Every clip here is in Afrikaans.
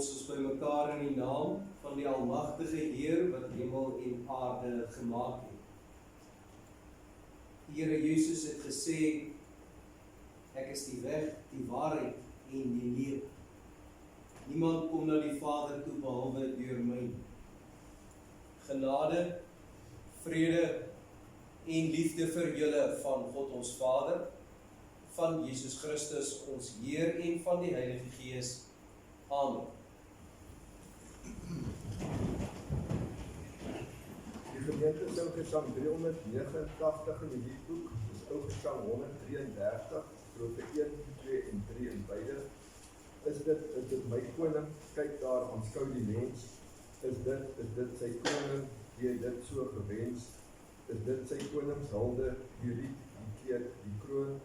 ons is by mekaar in die naam van die almagtige Heer wat hemel en aarde gemaak het. Die Here Jesus het gesê, ek is die weg, die waarheid en die lewe. Niemand kom na die Vader toe behalwe deur my. Genade, vrede en liefde vir julle van God ons Vader, van Jesus Christus ons Heer en van die Heilige Gees. Amen. Die gemeente sing Gesang 389 in die liedboek, dis ou Gesang 133, strofe 1, 2 en 3 in beide. Is dit my koning, kyk daar, aanskou die mens. Is dit sy koning, die dit so gewens. Is dit sy koningshulde, die riet, die keer, die kroon.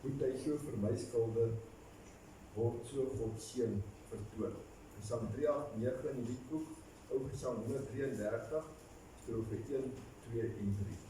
Moet hy so vir my skulde, word so God seën vertoon. Gesang 389 in die liedboek, ou Gesang 133, strofe 1, 2 en 3.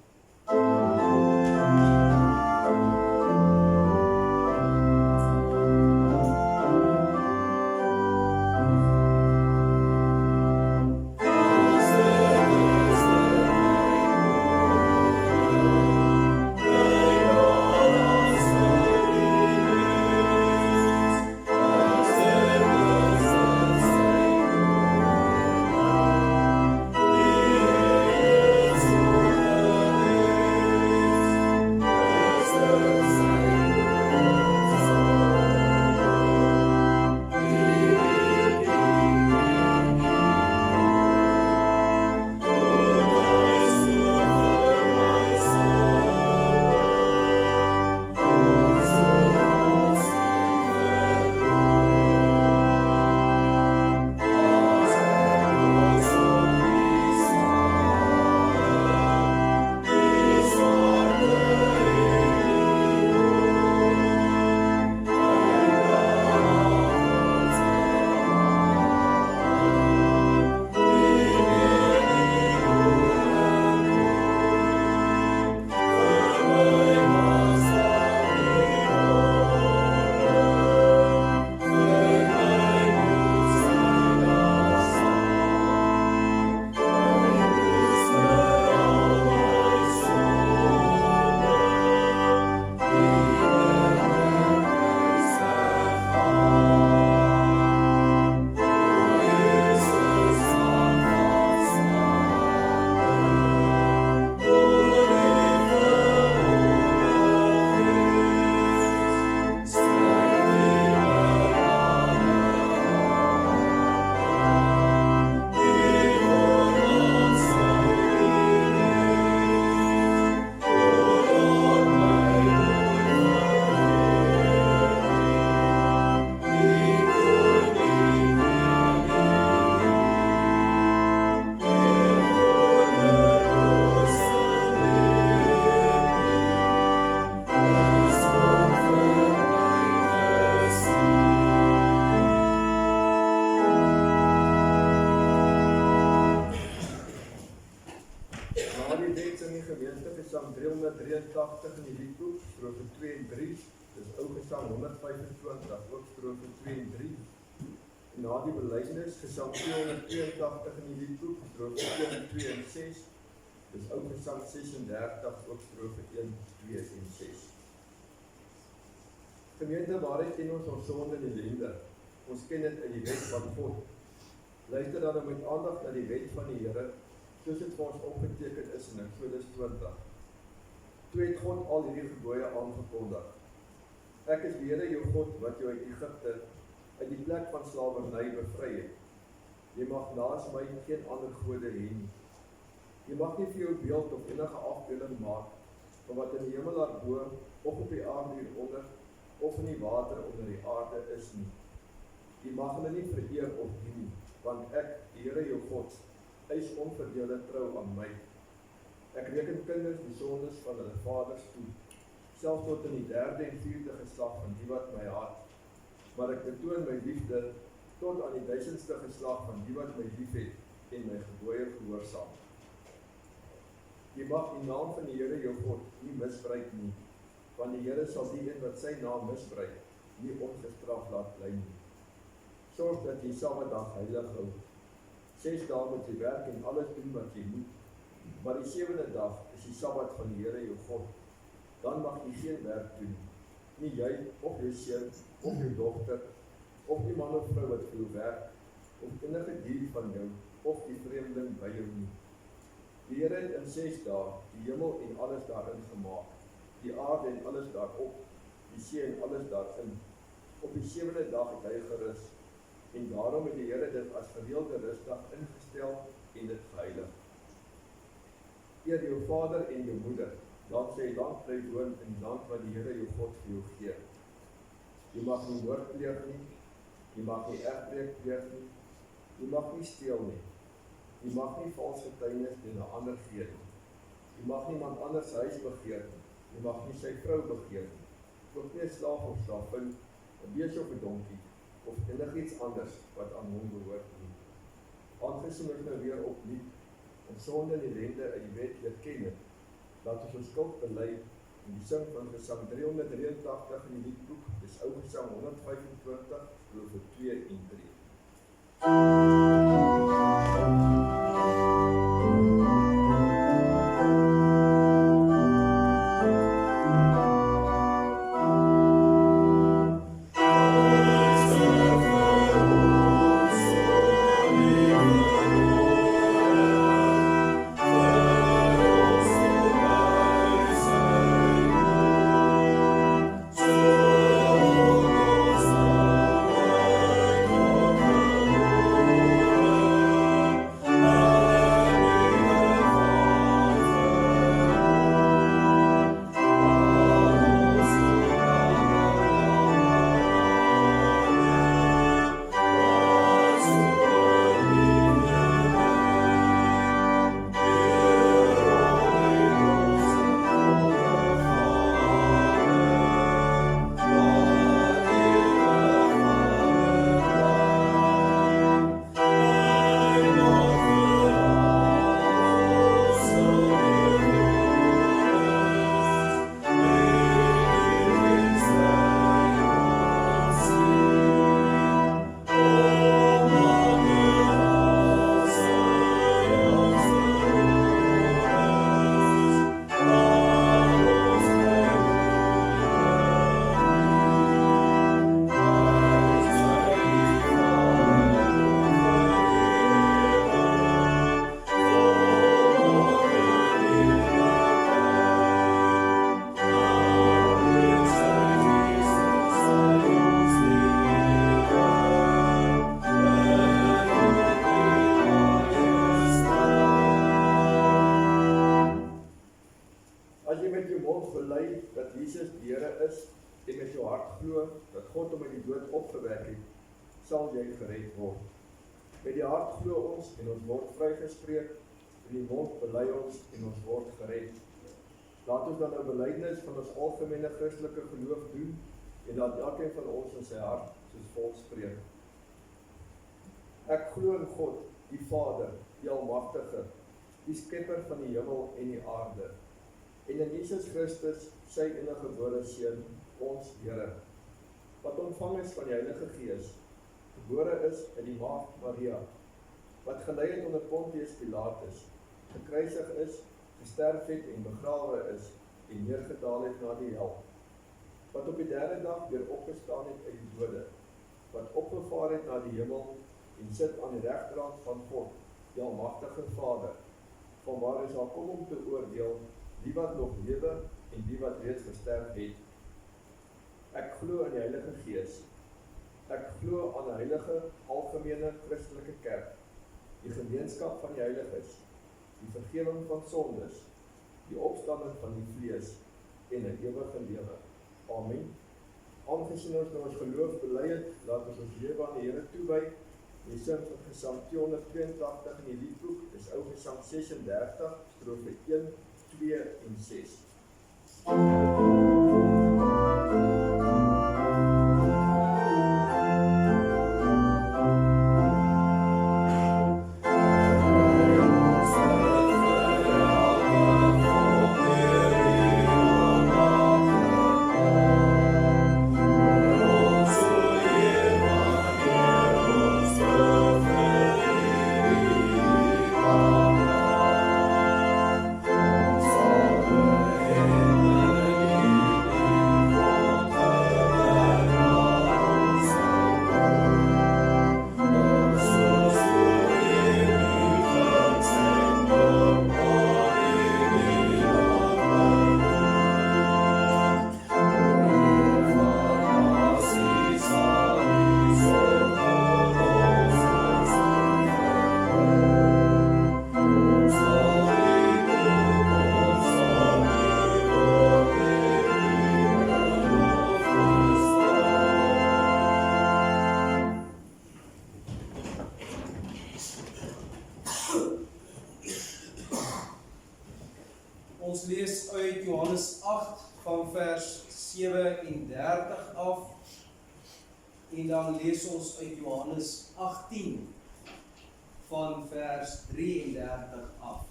Gesang 383 in die liedboek, strofe 2 en 3, dis ou Gesang 125, ook strofe 2 en 3. En na die belydenis, Gesang 282 in die liedboek, strofe 1, 2 en 6, dis ou Gesang 36, ook strofe 1, 2 en 6. Gemeente, waaruit ken ons sonde en ellende? Ons ken dit in die wet van God. Luister dan met aandag na die wet van die Here, soos dit vir ons opgeteken is in Exodus 20. Toe het God al hierdie gebooie aangekondig. Ek is die Here jou God wat jou uit Egipte, uit die plek van slawerny bevry het. Jy mag naas my geen ander gode hê nie. Jy mag nie vir jou beeld of enige afbeelding maak, van wat in die hemel daarbo, of op die aarde hieronder, of in die water onder die aarde is nie. Jy mag hulle nie vereer of dien nie, want ek, die Here jou God, eis onverdeelde trou aan my. Ek reken kinders die sondes van hulle vaders toe, selfs tot in die 3de en 4de geslag van die wat my haat. Maar ek betoon my liefde tot aan die 1000ste geslag van die wat my liefhet en my gebooie gehoorsaam. Jy mag die naam van die Here jou God nie misbruik nie, want die Here sal die een wat sy naam misbruik, nie ongestraf laat bly nie. Sorg dat jy Saterdag heilig hou. 6 dae moet jy werk en alles doen wat jy moet. Maar die 7de dag is die Sabbat van die Here jou God. Dan mag jy geen werk doen. Nie jy, of jou seun, of jou dogter, of die man of vrou wat vir jou werk, of enige dier van jou, of die vreemdeling by jou nie. Die Here het in 6 dae die hemel en alles daarin gemaak, die aarde en alles daarop, die see en alles daarin. Op die 7de dag het hy gerus, en daarom het die Here dit as gereelde rusdag ingestel en dit geheilig. Eer jou vader en jou moeder, dan sê jy lank bly woon in die land wat die Here jou God vir jou gee. Jy mag nie moord pleeg nie, jy mag nie egbreek pleeg nie, jy mag nie steel nie, jy mag nie vals getuienis teen 'n ander gee nie, jy mag niemand anders huis begeer nie, jy mag nie sy vrou begeer nie, ook nie 'n slaaf of slaafin, 'n bees of 'n donkie, of enigiets anders wat aan hom behoort nie. Aangesien ons nou weer opnuut en sonde en ellende in die wet leer ken het, laat ons ons skuld bely en die sing van Gesang 383 in die liedboek, dis Ou Gesang 125, Strofe 2 en 3. Sal jy gered word. Met die hart glo ons en ons word vrygespreek, met die mond bely ons en ons word gered. Laat ons dan 'n belydenis van ons algemene Christelike geloof doen en laat elkeen van ons in sy hart soos volg spreek. Ek glo in God, die Vader, die Almagtige, die Skepper van die hemel en die aarde, en in Jesus Christus, sy enige gebore Seun, ons Here, wat ontvang is van die Heilige Gees, gebore is in die maagd Maria, wat gelei het onder Pontius Pilatus, gekruisig is, gesterf het en begrawe is, en neergedaal het na die hel, wat op die 3de dag weer opgestaan het uit die dode, wat opgevaar het na die hemel, en sit aan die regterhand van God, die Almagtige Vader, vanwaar hy sal kom om te oordeel, die wat nog lewe en die wat reeds gesterf het. Ek glo in die Heilige Gees. Ek glo aan 'n heilige, algemene Christelike kerk, die gemeenskap van die heiliges, die vergifnis van sondes, die opstanding van die vlees en 'n ewige lewe. Amen. Aangesien ons nou ons geloof bely het, laat ons ons lewe aan die Here toewy. Die sing van Gesang 282 in die liedboek is Ou Gesang 36, strofe 1, 2 en 6. Oh Ons lees uit Johannes 8 van vers 37 af en dan lees ons uit Johannes 18 van vers 33 af.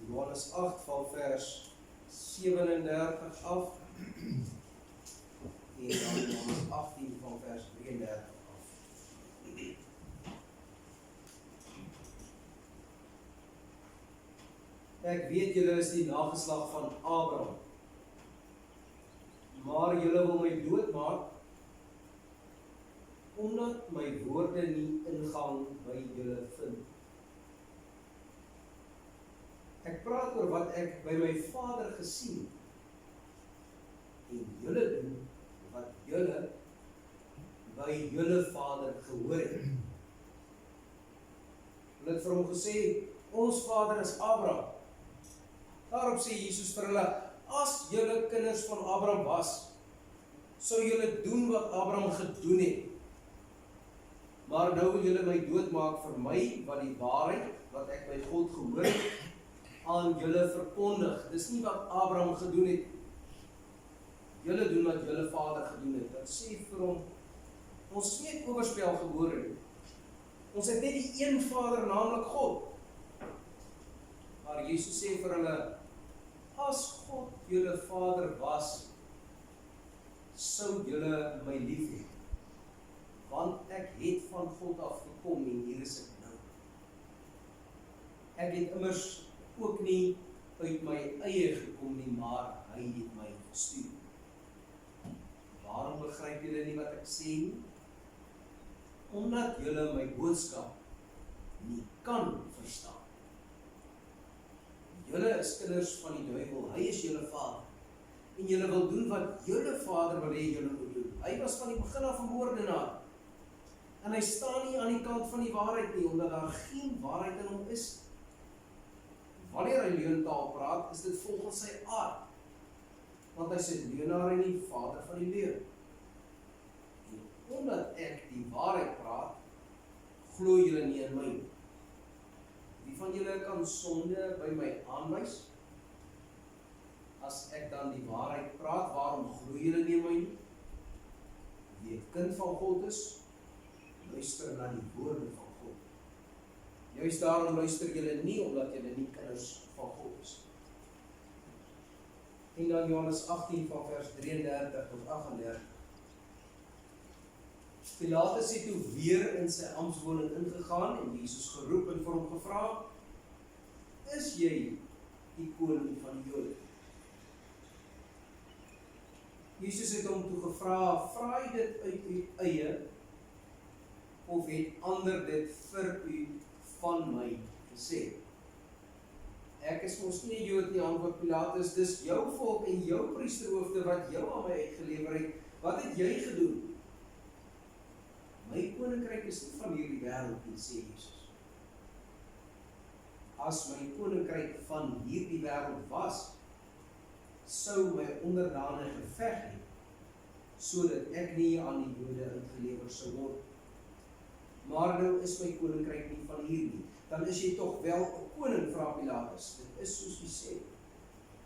Johannes 8 van vers 37 af en dan Johannes 18 van vers 33 af. Ek weet julle is die nageslag van Abraham, maar julle wil my doodmaak omdat my woorde nie ingang by julle vind. Ek praat oor wat ek by my Vader gesien en julle doen wat julle by julle Vader gehoor het. Hulle het vir hom gesê, ons Vader is Abraham. Daarop sê Jesus vir hulle, as julle kinders van Abraham was, sou julle doen wat Abraham gedoen het. Maar nou wil julle my doodmaak vir my, wat die waarheid, wat ek by God gehoor het, aan julle verkondig. Dis nie wat Abraham gedoen het. Julle doen wat julle vader gedoen het. Dat sê vir hom, ons is nie oorspel gebore nie. Ons het net die een Vader, naamlik God. Maar Jesus sê vir hulle, as God julle Vader was, sou julle my lief hê. Want ek het van God af gekom en hier is ek nou. Ek het immers ook nie uit my eie gekom nie, maar hy het my gestuur. Waarom begryp julle nie wat ek sê nie? Omdat julle my boodskap nie kan verstaan. Julle is kinders van die duiwel, hy is julle vader. En julle wil doen wat julle vader wil hê julle moet doen. Hy was van die begin af 'n moordenaar. En hy staan nie aan die kant van die waarheid nie, omdat daar geen waarheid in hom is. Wanneer hy leuntaal praat, is dit volgens sy aard. Want hy is 'n leuenaar en die vader van die leuen. En omdat ek die waarheid praat, glo julle nie in my. Wie van julle kan sonde by my aanwys? As ek dan die waarheid praat, waarom glo julle nie in my nie? Wie 'n kind van God is, luister na die woorde van God. Juist daarom luister julle nie, omdat julle nie kinders van God is. En dan Johannes 18 van vers 33 tot 38. Pilatus het toe weer in sy amptswoning ingegaan en Jesus geroep en vir hom gevra, is jy die koning van die Jode? Jesus het hom toe gevra, vra jy dit uit u eie, of het ander dit vir u van my gesê? Ek is mos nie 'n Jood nie, antwoord Pilatus, dis jou volk en jou priesterhoofde wat jou aan my uitgelewer het. Wat het jy gedoen? My koninkryk is nie van hierdie wêreld nie, sê Jesus. As my koninkryk van hierdie wêreld was, sou my onderdane geveg het, sodat ek nie aan die Jode uitgelewer sou word. Maar nou is my koninkryk nie van hier nie. Dan is jy tog wel 'n koning, vra Pilatus. Dit is soos jy sê.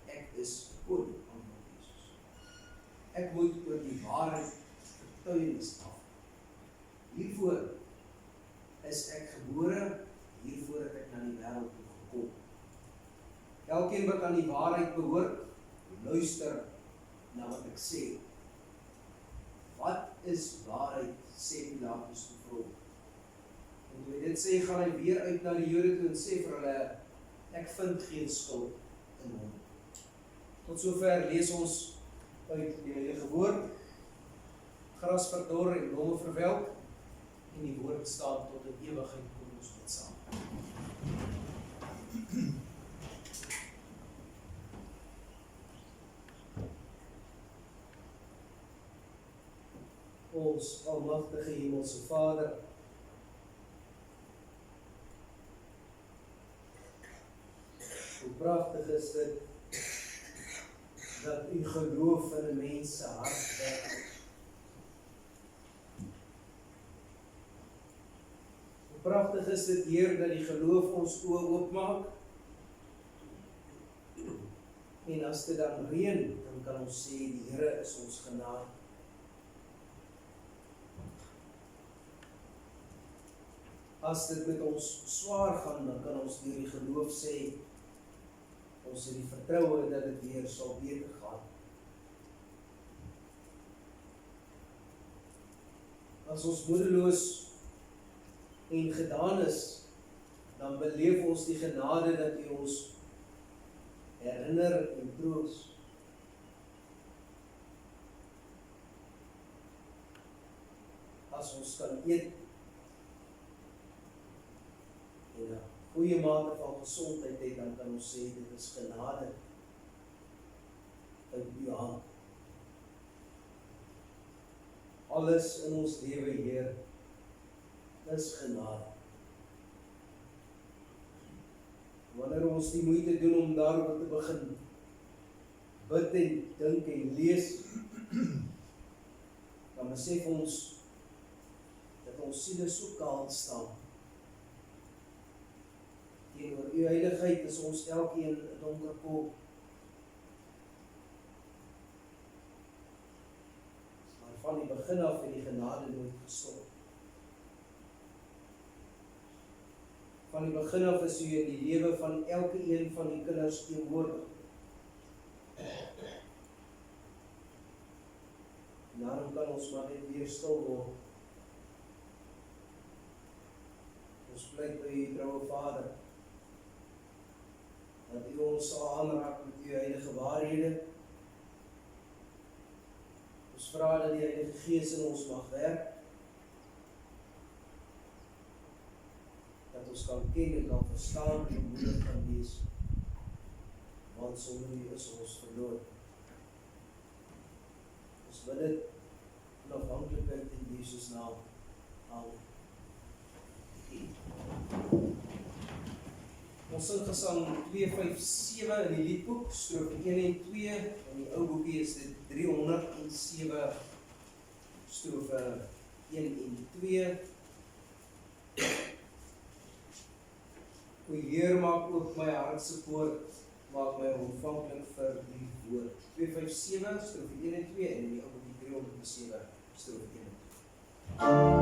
Ek is 'n koning, antwoord Jesus. Ek moet oor die waarheid getuienis af. Hiervoor is ek gebore, hiervoor het ek na die wêreld toe gekom. Elkeen wat aan die waarheid behoort, luister na wat ek sê. Wat is waarheid, sê Pilatus toe vir hom. En toe hy dit sê, gaan hy weer uit na die Jode toe en sê vir hulle, ek vind geen skuld in hom. Tot sover lees ons uit die Heilige Woord. Gras verdor en blomme verwelk, en die woord staan tot in ewigheid. Kom ons bid saam. Ons almagtige Hemelse Vader, Pragtig is dit dat u geloof in 'n mens se hart werk. Pragtig is dit, Heer, dat die geloof ons oë oopmaak. En as dit dan reën, dan kan ons sê, die Here is ons genade. As dit met ons swaar gaan, dan kan ons deur die geloof sê, ons het die vertroue dat dit weer sal beter gaan. As ons moedeloos en gedaan is, dan beleef ons die genade dat U ons herinner en troos. As ons kan eet en 'n goeie mate van gesondheid het, dan kan ons sê dit is genade uit U hand. Alles in ons lewe, Heer, is genade. Wanneer ons die moeite doen om daaroor te begin bid en dink en lees, dan besef ons dat ons siele so kaal staan. Teenoor U heiligheid is ons elkeen 'n donker kop. Maar van die begin af het die genade nooit gestop. Van die begin af is U in die lewe van elke een van die kinders teenwoordig. En daarom kan ons maar net weer stil word. Ons pleit by U, troue Vader, dat U ons sal aanraak met U heilige waarhede. Ons vra dat die Heilige Gees in ons mag werk, dat ons kan ken en kan verstaan en moedig kan wees, want sonder U is ons verloor. Ons bid dit in afhanklikheid in Jesus naam. Amen. Ons sing gesang 257 in die liedboek, strofe 1 en 2, in die ou boekie is dit 307, strofe 1 en 2. O Heer, maak oop my hart se poort, maak my ontvanklik vir die woord. 257, strofe 1 en 2, en in die ou boekie 307, strofe 1 en 2.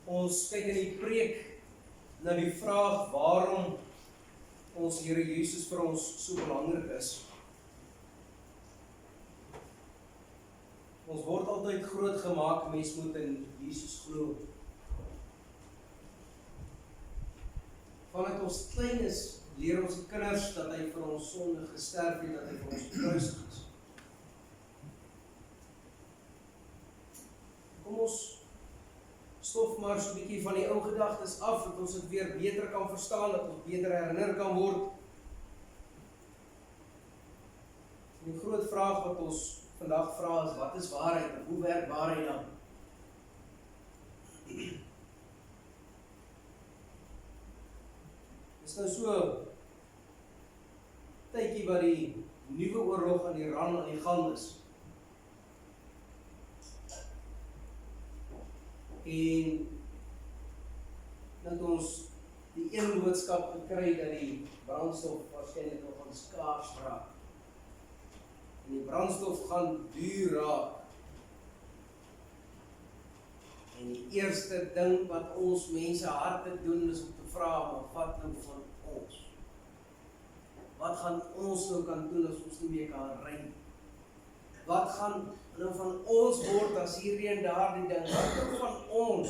Ons kyk in die preek na die vraag waarom ons Here Jesus vir ons so belangrik is. Ons word altyd groot gemaak, mens moet in Jesus glo. Vandat ons klein is, leer ons die kinders dat hy vir ons sonde gesterf het, dat hy vir ons gekruisig is. Kom ons stof maar so 'n bietjie van die ou gedagtes af, dat ons dit weer beter kan verstaan, dat ons beter herinner kan word. Die groot vraag wat ons vandag vra is, wat is waarheid en hoe werk waarheid dan? Dit is nou so tydjie wat die nuwe oorlog in Iran aan die gang is. En dat ons die een boodskap gekry dat die brandstof waarskynlik nog gaan skaars raak. En die brandstof gaan duur raak. En die eerste ding wat ons mense harte doen is om te vra, maar wat nou van ons? Wat gaan ons nou kan doen as ons nie meer kan ry? Wat gaan nou van ons word as hierdie en daardie ding? Wat nou van ons?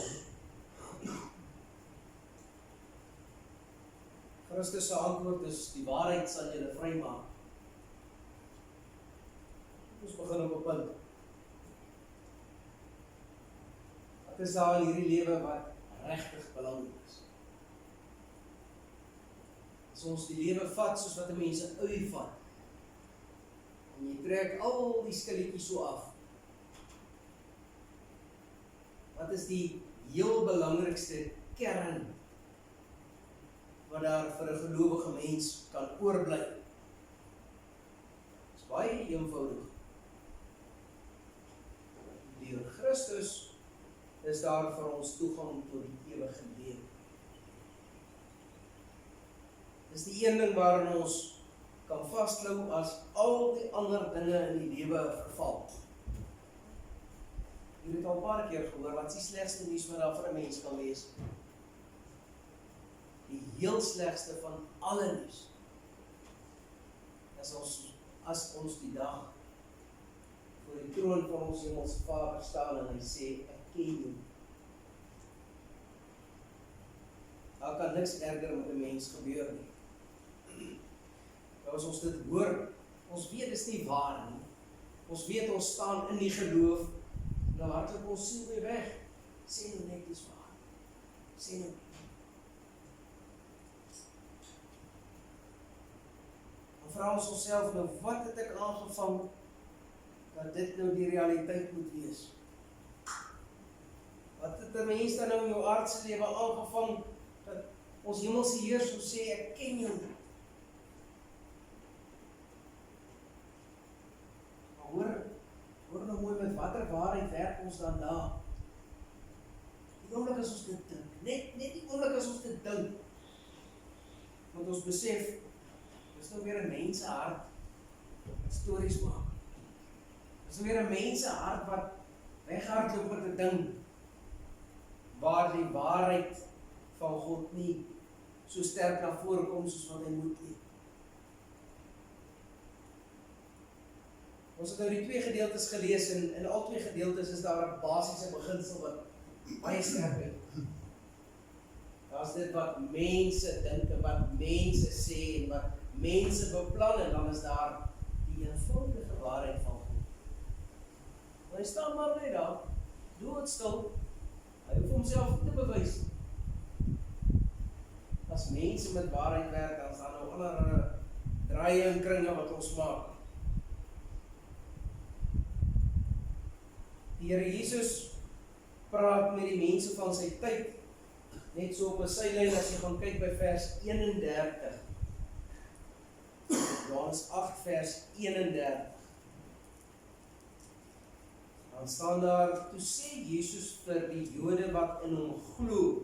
Christus se antwoord is, die waarheid sal julle vrymaak. Ons begin op 'n punt. Wat is daar in hierdie lewe wat regtig belangrik is? As ons die lewe vat soos wat mense ui vat, en jy trek al die skilletjies so af, wat is die heel belangrikste kern wat daar vir 'n gelowige mens kan oorbly? Dit is baie eenvoudig. Deur Christus is daar vir ons toegang tot die ewige lewe. Dis die een ding waarin ons kan vasthou as al die ander dinge in die lewe verval. Jy het al 'n paar keer gehoor, wat is die slegste nuus wat daar vir 'n mens kan wees? Die heel slegste van alle nuus is as ons die dag voor die troon van ons hemelse Vader staan en hy sê, ek ken jou. Daar kan niks erger met 'n mens gebeur nie. As ons dit hoor, ons weet dis nie waar nie. Ons weet ons staan in die geloof, nou hardloop ons siel weer weg. Sê nou net dis waar. Sê nou. Dan vra ons onsself nou, wat het ek aangevang dat dit nou die realiteit moet wees? Wat het 'n mens dan nou in jou aardse lewe aangevang dat ons hemelse Heer sou sê, ek ken jou? Hoor nou mooi, met watter waarheid werk ons dan daar? Die oomblik as ons dit dink, net die oomblik as ons dit dink, want ons besef, dis nou weer 'n mense hart wat stories maak. Dis nou weer 'n mense hart wat weghardloop met 'n ding waar die waarheid van God nie so sterk na vore kom soos wat hy moet nie. Ons het nou die twee gedeeltes gelees en in al twee gedeeltes is daar 'n basiese beginsel wat baie sterk is. Daar's dit wat mense dink en wat mense sê en wat mense beplan en dan is daar die eenvoudige waarheid van God. Maar hy staan maar net daar, doodstil. Hy hoef homself te bewys. As mense met waarheid werk, dan is daar nou ander draaie en kringe wat ons maak. Die Here Jesus praat met die mense van sy tyd, net so op 'n sylyn as jy gaan kyk by vers 31. Johannes 8 vers 31. Dan staan daar, toe sê Jesus vir die Jode wat in hom glo,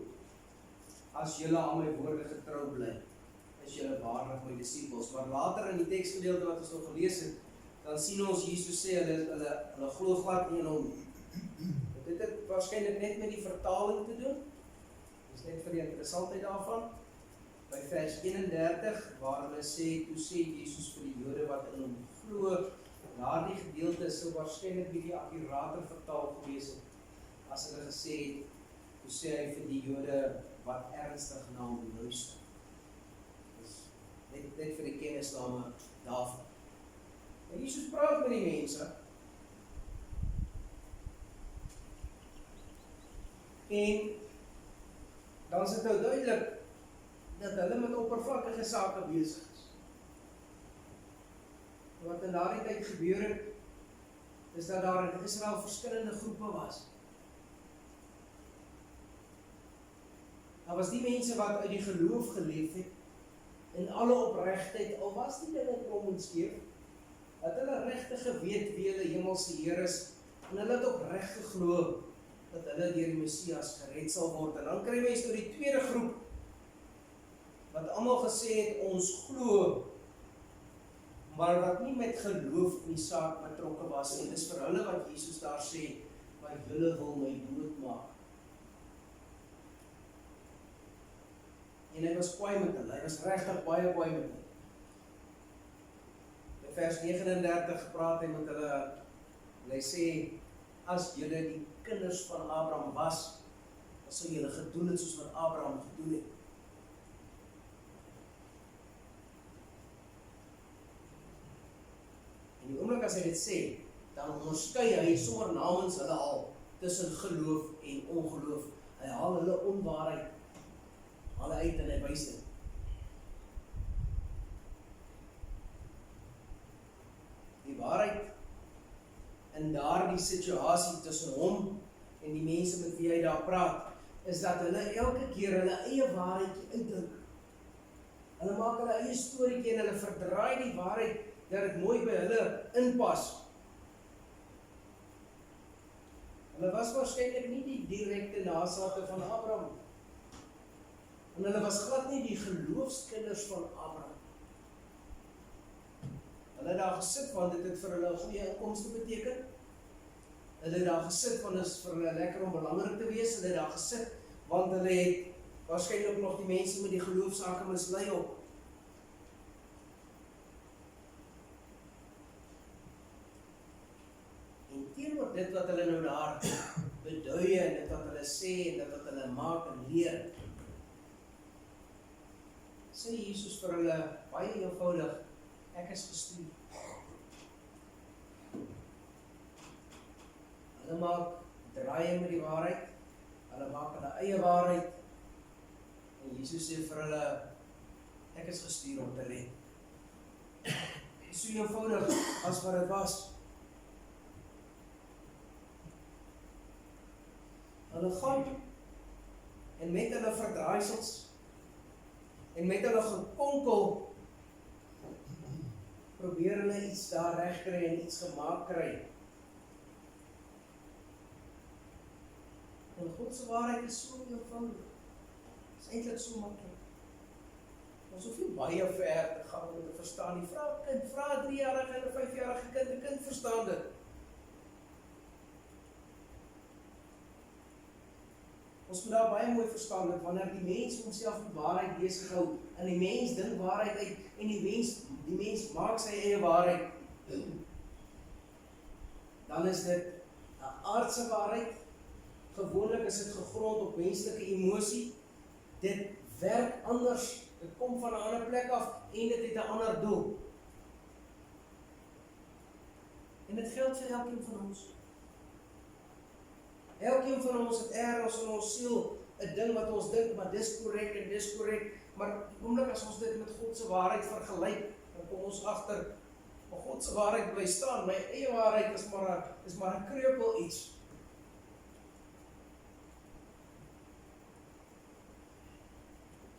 as julle aan my woorde getrou bly, is julle waarlik my disippels. Maar later in die teksgedeelte wat ons nog gelees het, dan sien ons Jesus sê, hulle glo glad nie in hom. Dit het waarskynlik net met die vertaling te doen. Dis net vir die interessantheid daarvan. By vers 31, waar hulle sê, toe sê Jesus vir die Jode wat in hom glo, daardie gedeelte sou waarskynlik bietjie akkurater vertaal gewees het, as hulle gesê het, toe sê hy vir die Jode wat ernstig na hom luister. Dus net vir die kennisname daarvan. En Jesus praat met die mense, en dan is dit nou duidelik dat hulle met oppervlakkige sake besig is. Wat in daardie tyd gebeur het, is dat daar in Israel verskillende groepe was. Daar was die mense wat uit die geloof geleef het, in alle opregtheid, al was die dinge krom en skeef, het hulle regtig geweet wie hulle hemelse Heer is, en hulle het ook reg geglo dat hulle deur die Messias gered sal word. En dan kry mens nou die tweede groep, wat almal gesê het, ons glo, maar wat nie met geloof in die saak betrokke was nie. Dis vir hulle wat Jesus daar sê, maar julle wil my doodmaak. En hy was kwaai met hulle, hy was regtig baie kwaai met hulle. In vers 39 praat hy met hulle, en hy sê, as julle die kinders van Abraham was, dan sou julle gedoen het soos wat Abraham gedoen het. En die oomblik as hy dit sê, dan onderskei hy sommer namens hulle al, tussen geloof en ongeloof. Hy haal hulle onwaarheid, haal uit en hy wys dit. Die waarheid in daardie situasie tussen hom en die mense met wie hy daar praat, is dat hulle elke keer hulle eie waarheidjie uitdink. Hulle maak hulle eie storieetjie en hulle verdraai die waarheid dat dit mooi by hulle inpas. Hulle was waarskynlik nie die direkte nageslagte van Abraham. En hulle was glad nie die geloofskinders van Abraham. Hulle het daar gesit, want dit het vir hulle 'n goeie inkomste beteken. Hulle het daar gesit, want dit is vir hulle lekker om belangrik te wees. Hulle het daar gesit, want hulle het waarskynlik nog die mense met die geloofsake mislei op. En teenoor dit wat hulle nou daar beduie, en dit wat hulle sê, en dit wat hulle maak en leer, sê Jesus vir hulle baie eenvoudig, ek is gestuur. Hulle maak draaie met die waarheid, hulle maak hulle eie waarheid, en Jesus sê vir hulle, ek is gestuur om te red. So eenvoudig as wat dit was. Hulle gaan, en met hulle verdraaisels, en met hulle gekonkel, probeer hulle iets daar reg kry en iets gemaak kry. En God se waarheid is so eenvoudig. Dit is eintlik so maklik. Ons hoef nie baie ver te gaan om te verstaan nie. Vra 'n kind, vra 'n 3-jarige en 'n 5-jarige kind, 'n kind verstaan dit. Ons moet daar baie mooi verstaan dat wanneer die mens homself met waarheid besig hou, en die mens dink waarheid uit, en die mens maak sy eie waarheid, dan is dit 'n aardse waarheid. Gewoonlik is dit gegrond op menslike emosie. Dit werk anders, dit kom van 'n ander plek af, en dit het 'n ander doel. En dit geld vir elkeen van ons. Elkeen van ons het ergens in ons siel 'n ding wat ons dink, maar dis korrek en dis korrek, maar die oomblik as ons dit met God se waarheid vergelyk, dan kom ons agter, maar God se waarheid bly staan, my eie waarheid is maar 'n kreupel iets.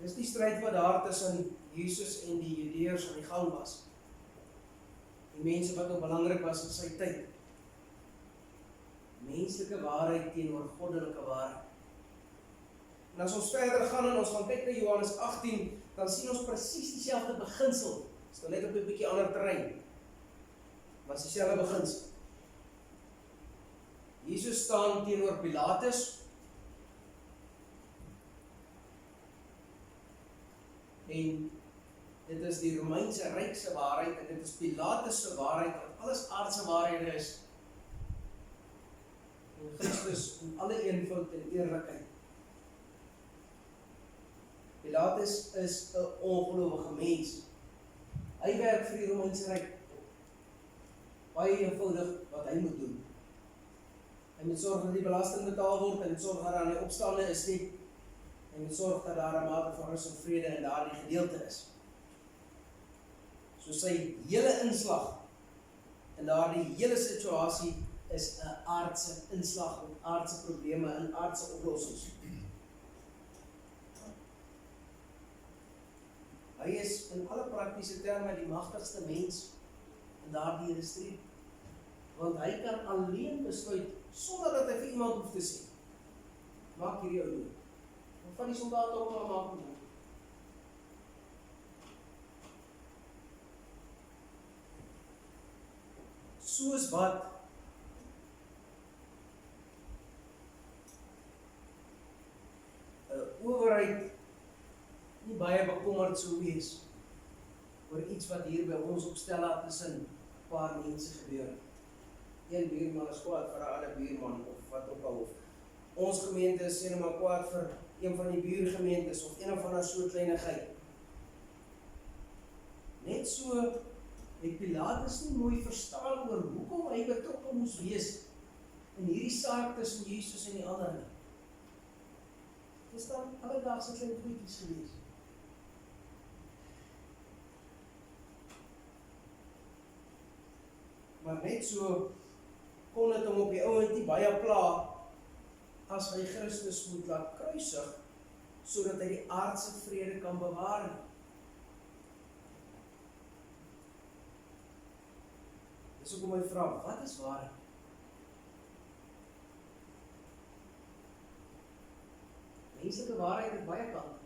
Dis die stryd wat daar tussen Jesus en die Judeërs aan die gang was. Die mense wat ook belangrik was in sy tyd. Menslike waarheid teenoor goddelike waarheid. En as ons verder gaan en ons gaan kyk na Johannes 18, dan sien ons presies dieselfde beginsel. Dit is net op 'n bietjie ander terrein. Maar dieselfde beginsel. Jesus staan teenoor Pilatus. En dit is die Romeinse ryk se waarheid, en dit is Pilatus se waarheid, wat alles aardse waarhede is. En Christus in alle eenvoud en eerlikheid. Pilatus is 'n ongelowige mens. Hy werk vir die Romeinse ryk. Baie eenvoudig wat hy moet doen. Hy moet sorg dat die belasting betaal word, hy moet sorg dat daar nie opstande is nie. Hy moet sorg dat daar 'n mate van rus en vrede in daardie gedeelte is. So sy hele inslag in daardie hele situasie is 'n aardse inslag met aardse probleme en aardse oplossings. Hy is in alle praktiese terme die magtigste mens in daardie industrie. Want hy kan alleen besluit sonder dat hy vir iemand hoef te sê. maak hierdie ou dood. En van die soldate op maar maak hom dood. Soos wat owerheid nie baie bekommerd sou wees oor iets wat hier by ons op Stella tussen 'n paar mense gebeur. Een buurman is kwaad vir 'n ander buurman of wat ook al. Ons gemeente is sê nou maar kwaad vir een van die buurgemeentes of een of ander so kleinigheid. Net so het Pilatus nie mooi verstaan oor hoekom hy betrokke moes wees in hierdie saak tussen Jesus en die ander nie. Dit is dan alledaagse klein goedjies gewees. Maar net so kon dit hom op die ouend nie baie pla as hy Christus moet laat kruisig sodat hy die aardse vrede kan bewaar. Dis hoekom hy vra, wat is waarheid? Menslike waarheid het baie kante.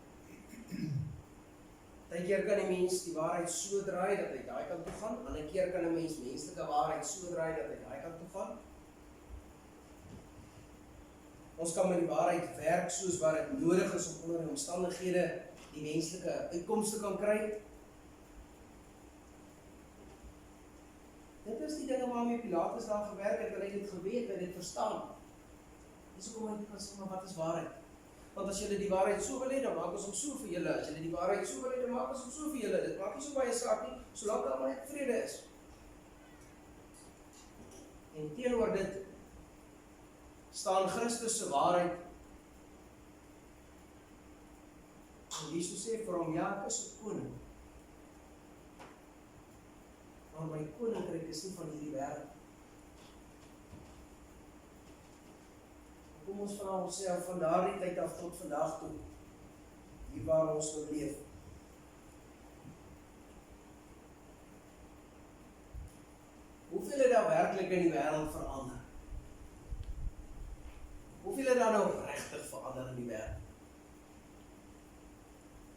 Partykeer kan 'n mens die waarheid so draai dat hy daai kant toe gaan, ander keer kan 'n mens menslike waarheid so draai dat hy daai kant toe gaan. Ons kan met die waarheid werk soos wat dit nodig is om onder die omstandighede die menslike uitkomste kan kry. Dit is die dinge waarmee Pilatus daar gewerk het en hy het geweet en dit verstaan. Dis hoekom hy kan sê, maar wat is waarheid? Want as julle die waarheid so wil hê, dan maak ons hom so vir julle. As julle die waarheid so wil hê, dan maak ons hom so vir julle. Dit maak nie so baie saak nie, solank almal net vrede is. En teenoor dit staan Christus se waarheid. En Jesus sê vir hom, ja, ek is 'n koning. Maar my koninkryk is nie van hierdie wêreld. Kom ons vra onsself van daardie tyd af tot vandag toe, hier waar ons nou leef. Hoeveel het daar werklik in die wêreld verander? Hoeveel het daar nou regtig verander in die wêreld?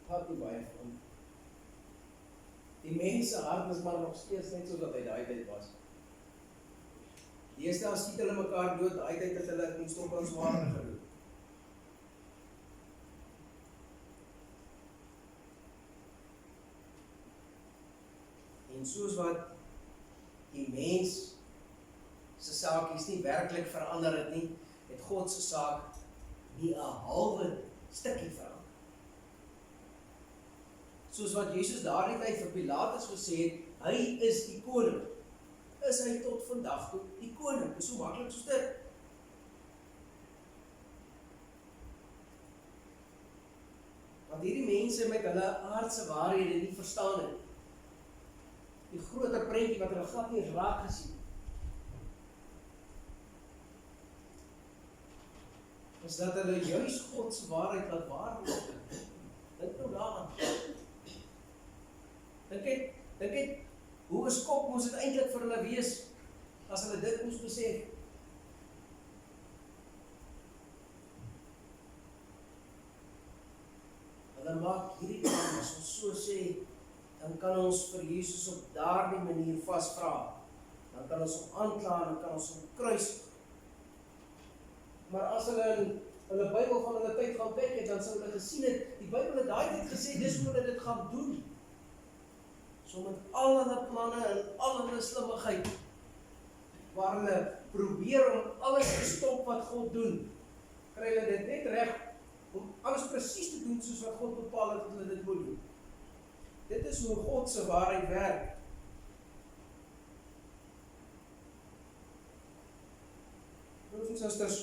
Wat nie baie verander. Die mense hart is maar nog steeds net soos wat hy daai tyd was. Die eerste as skiet hulle mekaar dood, daai tyd het hulle in stok en swaarde gedoen. En soos wat die mens se saakies nie werklik verander het nie, het God se saak nie 'n halwe stukkie verander. Soos wat Jesus daardie tyd vir Pilatus gesê het, hy is die koning. Is hy tot vandag toe die koning. Dis so maklik soos dit. Want hierdie mense met hulle aardse waarhede nie verstaan het. Die groter prentjie wat hulle glad nie raak gesien. Is dat hulle juis God se waarheid laat waar word. Dink nou daaraan. Dink het, hoe 'n skok moes dit eintlik vir hulle wees, as hulle dit moes besef. Hulle maak hierdie kant, as ons so sê, dan kan ons vir Jesus op daardie manier vasvra. Dan kan ons hom aankla en dan kan ons hom kruisig. Maar as hulle in hulle Bybel van hulle tyd gaan kyk het, dan sou hulle gesien het, die Bybel het daai tyd gesê, dis hoe hulle dit gaan doen. So met al hulle planne en al hulle slimmigheid, waar hulle probeer om alles te stop wat God doen, kry hulle dit net reg, om alles presies te doen soos wat God bepaal het dat hulle dit moet doen. Dit is hoe God se waarheid werk. Broers en susters,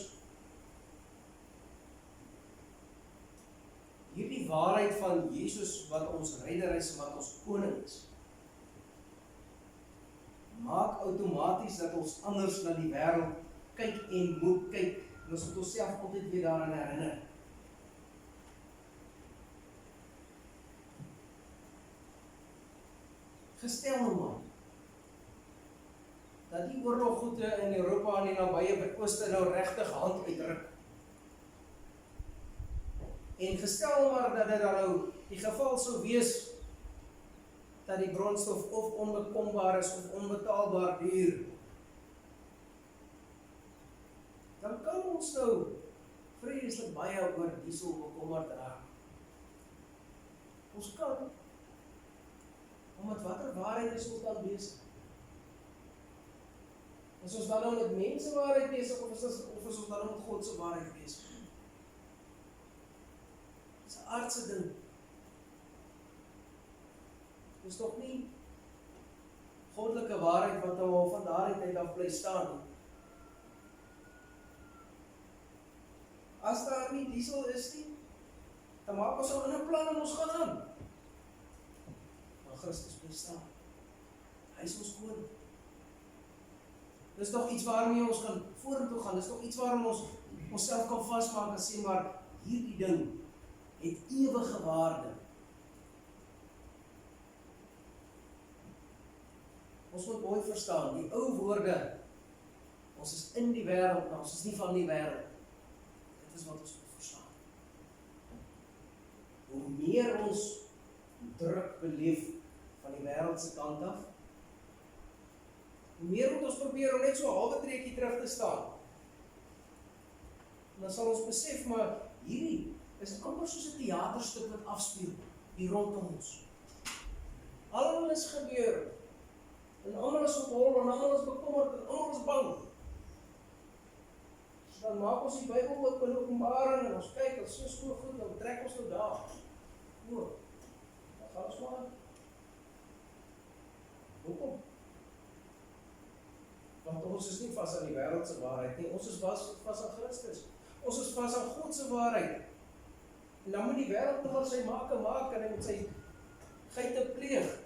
hierdie waarheid van Jesus wat ons redder is en wat ons koning is, maak outomaties dat ons anders na die wêreld kyk en moet kyk. En ons moet onsself altyd weer daaraan herinner. Gestel nou maar, dat die oorloggoede in Europa en die nabye ooste nou regtig hand uitdruk. En gestel maar dat dit dan nou die geval sou wees, dat die brandstof of onbekombaar is of onbetaalbaar duur, dan kan ons nou vreeslik baie oor diesel bekommerd raak. Ons kan, omdat watter waarheid is ons dan besig? Is ons dan nou met mense waarheid besig, of is ons dan nou met God se waarheid besig? Dit is 'n aardse ding. Dit is toch nie goddelike waarheid wat nou al van daardie tyd af bly staan nie. As daar nie diesel is nie, dan maak ons al 'n plan en ons gaan aan. Maar Christus bly staan. Hy is ons koning. Dis nog iets waarmee ons kan vorentoe gaan. Dis nog iets waarom ons onsself kan vasmaak en sê, maar hierdie ding het ewige waarde. Ons moet mooi verstaan, die ou woorde, ons is in die wêreld, maar ons is nie van die wêreld. Dit is wat ons moet verstaan. Hoe meer ons druk beleef van die wêreld se kant af, hoe meer moet ons probeer om net so 'n halwe treukie terug te staan. En dan sal ons besef, maar hierdie is amper soos 'n teaterstuk wat afspeel hier rondom ons. Almal is gebeur, en almal is op hol, en almal is bekommerd, en almal is bang. So dan maak ons die Bybel oop in Openbaring, en ons kyk, ons is so goed, dan trek ons nou daar. O, dan gaan ons maar. Hoekom? Want ons is nie vas aan die wêreldse waarheid nie, ons is vas aan Christus. Ons is vas aan God se waarheid. En dan moet die wêreld nog sy maak en hy moet sy geite pleeg.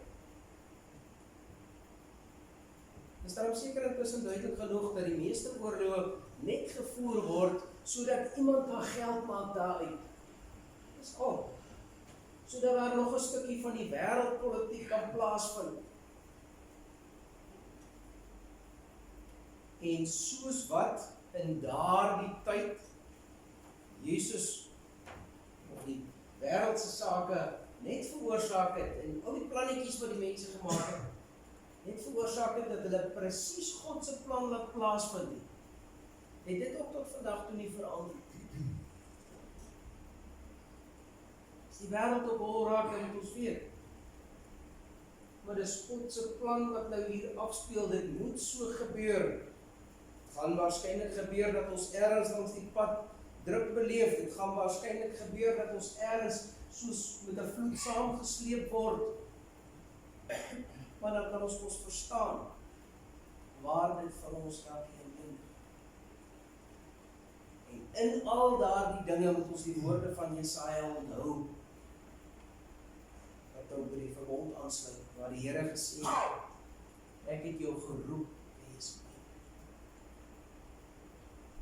Is daarom seker intussen duidelik genoeg dat die meeste oorloë net gevoer word, sodat iemand kan geld maak daaruit. Dis al. Sodat daar nog 'n stukkie van die wêreldpolitiek kan plaasvind. En soos wat in daardie tyd Jesus of die wêreldse sake net veroorsaak het, en al die plannetjies wat die mense gemaak het, net veroorsaak het dat hulle presies God se plan laat plaasvind het. Het dit ook tot vandag toe nie verander. As die wêreld op hol raak, dan moet ons weet. Maar dis God se plan wat nou hier afspeel, dit moet so gebeur. Gaan waarskynlik gebeur dat ons ergens langs die pad druk beleef. Dit gaan waarskynlik gebeur dat ons ergens soos met 'n vloed saamgesleep word. Maar dan kan ons verstaan waar dit vir ons raak heen. En in al daardie dinge moet ons die woorde van Jesaja onthou, wat ook by die verbond aansluit, waar die Here gesê het, ek het jou geroep, wees my.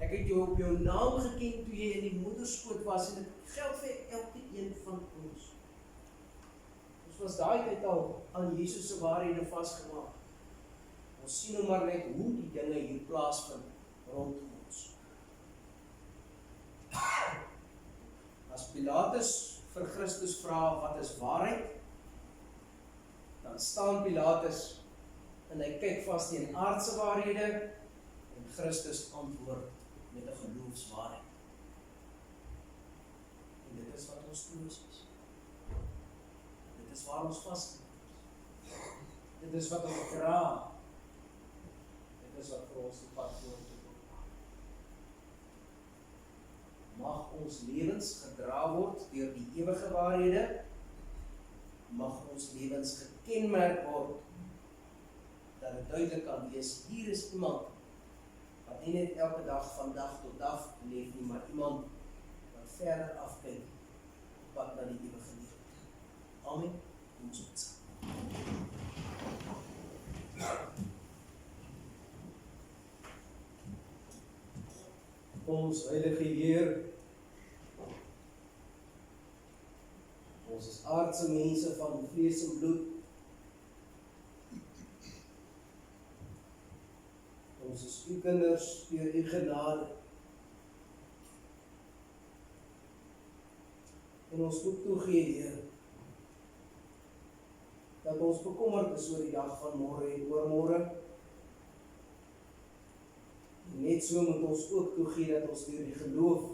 Ek het jou op jou naam geken toe jy in die moederskoot was, en dit geld vir elke een van ons. Ons was daai tyd al aan Jesus se waarhede vasgemaak. Ons sien nou maar net hoe die dinge hier plaasvind rondom ons. As Pilatus vir Christus vra wat is waarheid, dan staan Pilatus en hy kyk vas teen aardse waarhede, en Christus antwoord met 'n geloofswaarheid. En dit is wat ons troos is. Dit is waar ons vas. Dit is wat ons dra. Dit is wat vir ons die pad vorentoe maak. Mag ons lewens gedra word deur die ewige waarhede. Mag ons lewens gekenmerk word dat dit duidelik kan wees, hier is iemand wat nie net elke dag van dag tot dag leef nie, maar iemand wat verder afkyk op pad na die ewige lewe. Amen. Ons bid. Ons heilige Heer, ons is aardse mense van vlees en bloed. Ons is u kinders deur u genade. En ons moet toegee, Heer, dat ons bekommerd is oor die dag van môre en oormôre. Net so moet ons ook toegee dat ons deur die geloof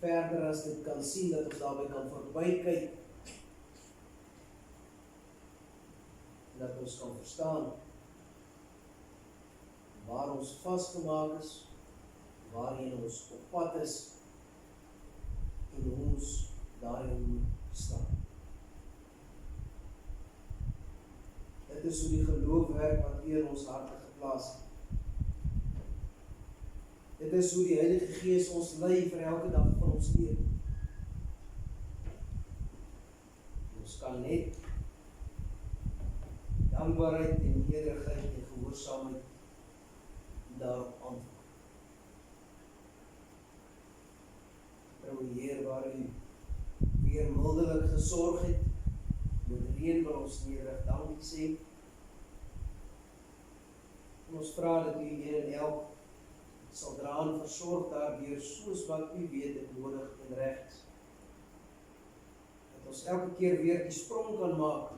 verder as dit kan sien, dat ons daarby kan verbykyk, en dat ons kan verstaan waar ons vasgemaak is, waarheen ons op pad is, en hoe ons daarin moet staan. Dit is hoe die geloof werk wat U in ons harte geplaas het. Dit is hoe die Heilige Gees ons lei vir elke dag van ons lewe. Ons kan net dankbaarheid en nederigheid en gehoorsaamheid daarop antwoord. Trouwe Heer, waar U weer mildelik gesorg het, met reën wil ons nederig dankie sê. En ons vra dat U een en elk sal dra en versorg daardeur, soos wat U weet dit nodig en reg is. Dat ons elke keer weer die sprong kan maak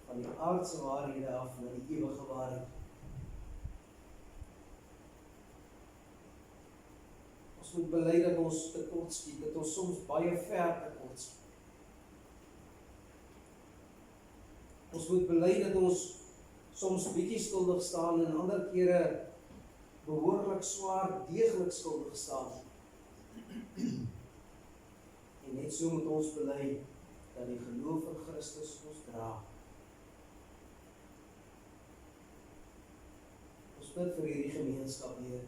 van die aardse waarhede af na die ewige waarheid. Ons moet bely dat ons tekort skiet, dat ons soms baie ver tekort skiet. Ons moet bely dat ons soms bietjie skuldig staan en ander kere behoorlik swaar, deeglik skuldig staan. En net so moet ons bely dat die geloof in Christus ons dra. Ons bid vir hierdie gemeenskap, Heer.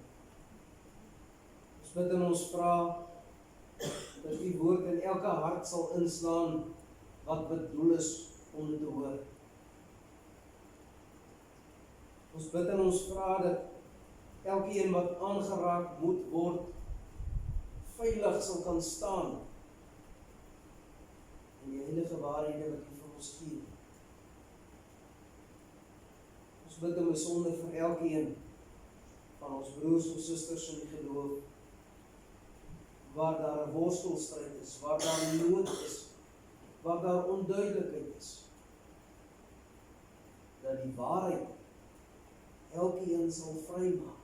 Ons bid en ons vra dat U woord in elke hart sal inslaan wat bedoel is om te hoor. Ons bid en ons vra dat elkeen wat aangeraak moet word, veilig sal kan staan in die heilige waarhede wat U vir ons gee. Ons bid in besonder vir elkeen van ons broers en susters in die geloof, waar daar 'n worstelstryd is, waar daar nood is, waar daar onduidelikheid is, dat die waarheid elkeen sal vrymaak.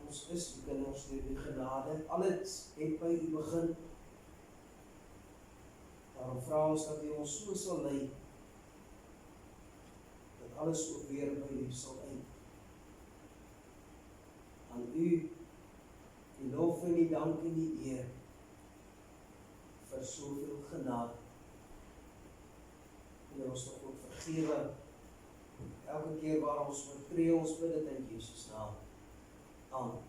Ons is die kinders deur die genade, alles het by U begin. Daarom vra ons dat U ons so sal lei, dat alles ook weer by U sal eind. Aan U die lof en die dank en die eer vir soveel genade. En ons nog ook vergewe elke keer waar ons oortree, ons bid dit in Jesus naam. Amen.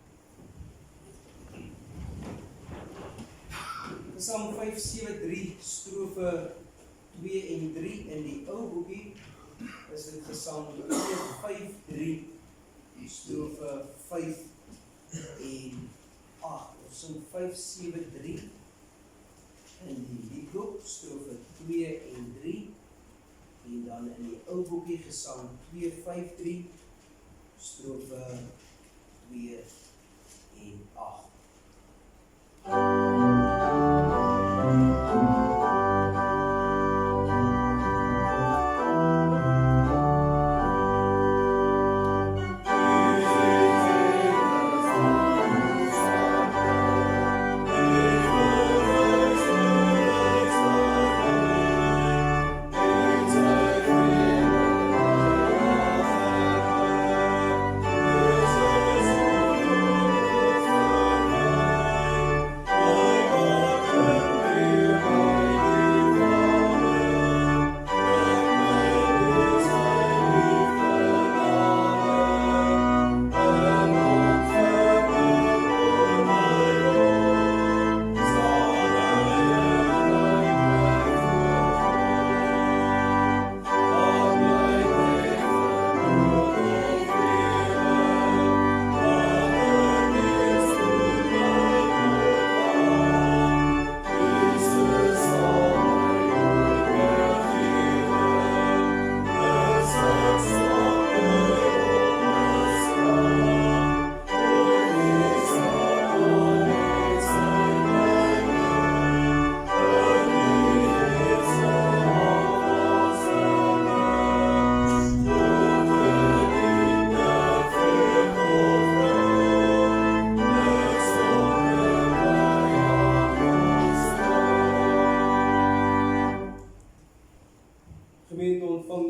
Psalm 573, strofe 2 en 3 in die ou boekie is dit Psalm 573, strofe 5 en 8. Ons sing 573 in die liedboek, strofe 2 en 3. En dan in die ou boekie Gesang 253, strofe 2 en 8.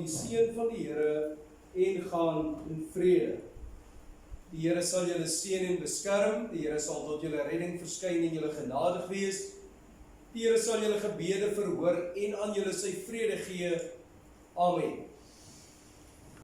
die seën van die Here en gaan in vrede. Die Here sal julle seën en beskerm, die Here sal tot julle redding verskyn en julle genadig wees. Die Here sal julle gebede verhoor en aan julle sy vrede gee. Amen.